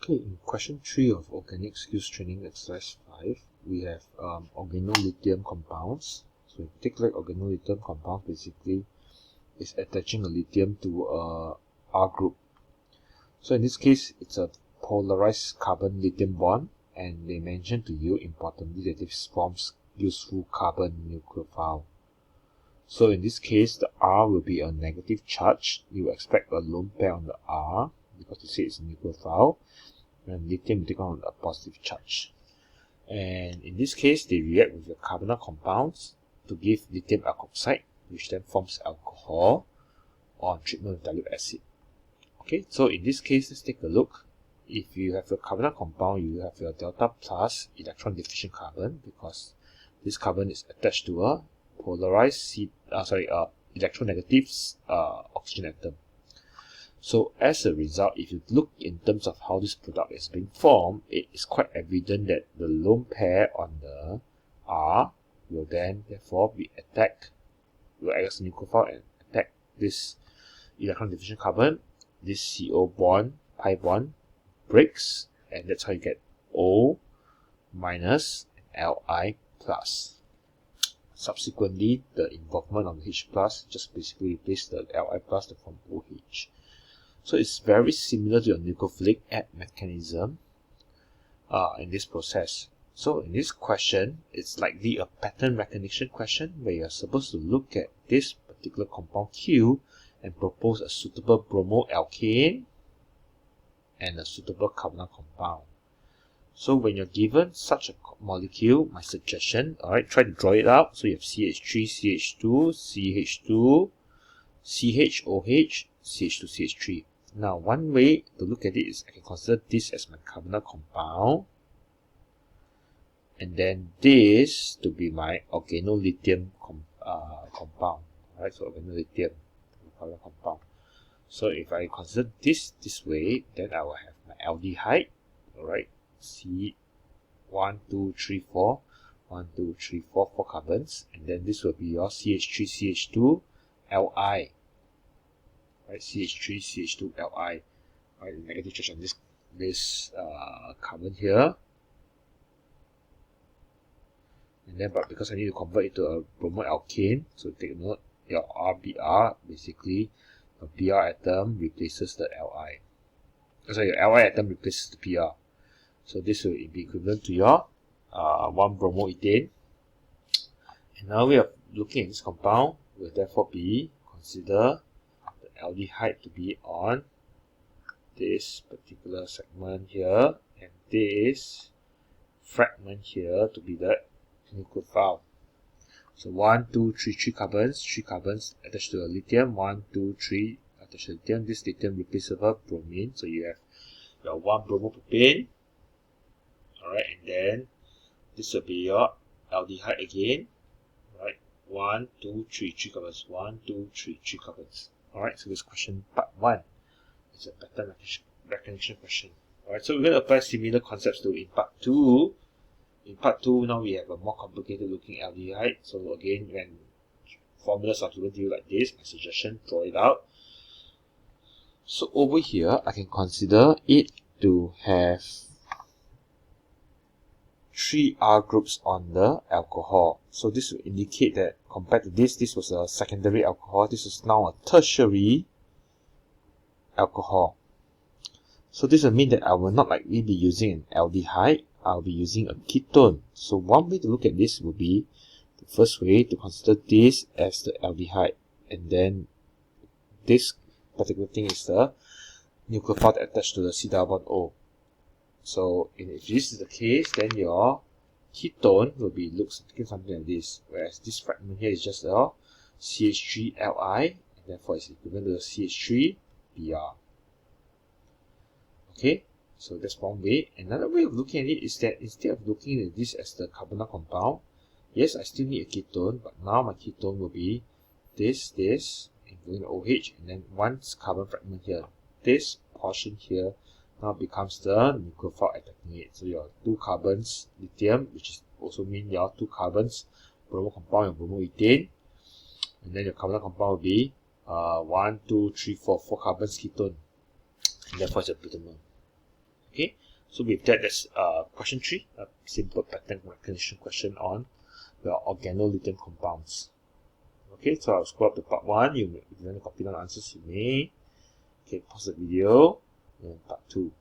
Okay, in question 3 of Organic Skills Training Exercise 5, we have organolithium compounds. So if you take like organolithium compounds, basically is attaching a lithium to a R group. So in this case, it's a polarized carbon lithium bond, and they mention to you importantly that this forms useful carbon nucleophile. So in this case, the R will be a negative charge. You expect a lone pair on the R because they say it's a nucleophile, and lithium will take on a positive charge. And in this case, they react with the carbonyl compounds to give lithium alkoxide, which then forms alcohol on treatment with dilute acid. Okay, so in this case, let's take a look. If you have a carbonyl compound, you have your delta plus electron deficient carbon, because this carbon is attached to a polarized electronegative oxygen atom. So as a result, if you look in terms of how this product is being formed, it is quite evident that the lone pair on the R will then therefore be attacked, will act as a nucleophile and attack this electron deficient carbon. This CO bond, pi bond, breaks, and that's how you get O minus and Li plus. Subsequently, the involvement of the H plus just basically replace the Li plus to form OH. So it's very similar to your nucleophilic add mechanism in this process. So in this question, it's likely a pattern recognition question where you're supposed to look at this particular compound Q and propose a suitable bromoalkane and a suitable carbonyl compound. So when you're given such a molecule, my suggestion, alright, try to draw it out. So you have CH3, CH2, CH2, CHOH, CH2, CH3. Now, one way to look at it is I can consider this as my carbonyl compound, and then this to be my organolithium compound. Alright, so organolithium carbonyl compound. So if I consider this way, then I will have my aldehyde. Alright, C 1, 2, 3, 4, 1, 2, 3, 4, 4 carbons, and then this will be your CH3, CH2, Li. Right, CH3, CH2, Li. Right, negative charge on this carbon here. And then, but because I need to convert it to a bromoalkane, so take note, your RBr, basically, the Br atom replaces the Li. Sorry, your Li atom replaces the Pr. So this will be equivalent to your 1 bromoethane. And now we are looking at this compound, will therefore be consider aldehyde to be on this particular segment here, and this fragment here to be the nucleophile. So 1, 2, 3 3 carbons attached to a lithium, 1, 2, 3 attached to lithium. This lithium replaces bromine, so you have your 1 bromopropane. Alright, and then this will be your aldehyde again. Right, 1, 2, 3 carbons, 1, 2, 3 carbons. Alright, so this question part 1 is a pattern recognition question. Alright, so we're going to apply similar concepts to in part 2. In part 2, now we have a more complicated looking aldehyde. So again, when formulas are given to you like this, my suggestion, draw it out. So over here, I can consider it to have 3 R groups on the alcohol. So this will indicate that compared to this was a secondary alcohol. This is now a tertiary alcohol. So this will mean that I will not likely be using an aldehyde. I'll be using a ketone. So one way to look at this will be, the first way to consider this as the aldehyde, and then this particular thing is the nucleophile attached to the C double bond O. So if this is the case, then your ketone will be looking something like this, whereas this fragment here is just a CH3Li, and therefore it's equivalent to the CH3Br. Okay, so that's one way. Another way of looking at it is that instead of looking at this as the carbonyl compound, yes, I still need a ketone, but now my ketone will be this, including OH, and then one carbon fragment here. This portion here now becomes the nucleophile attacking it. So your 2 carbons lithium, which is also mean your 2 carbons bromo compound and bromoethane, and then your carbonyl compound will be 1, 2, 3, 4 carbons ketone, and therefore it's a butanol. Okay, So with that, that's question 3, a simple pattern recognition question on the organolethan compounds. Okay, so I'll scroll up to part 1. If you want to copy down the answers, you may. Okay, pause the video, and part 2.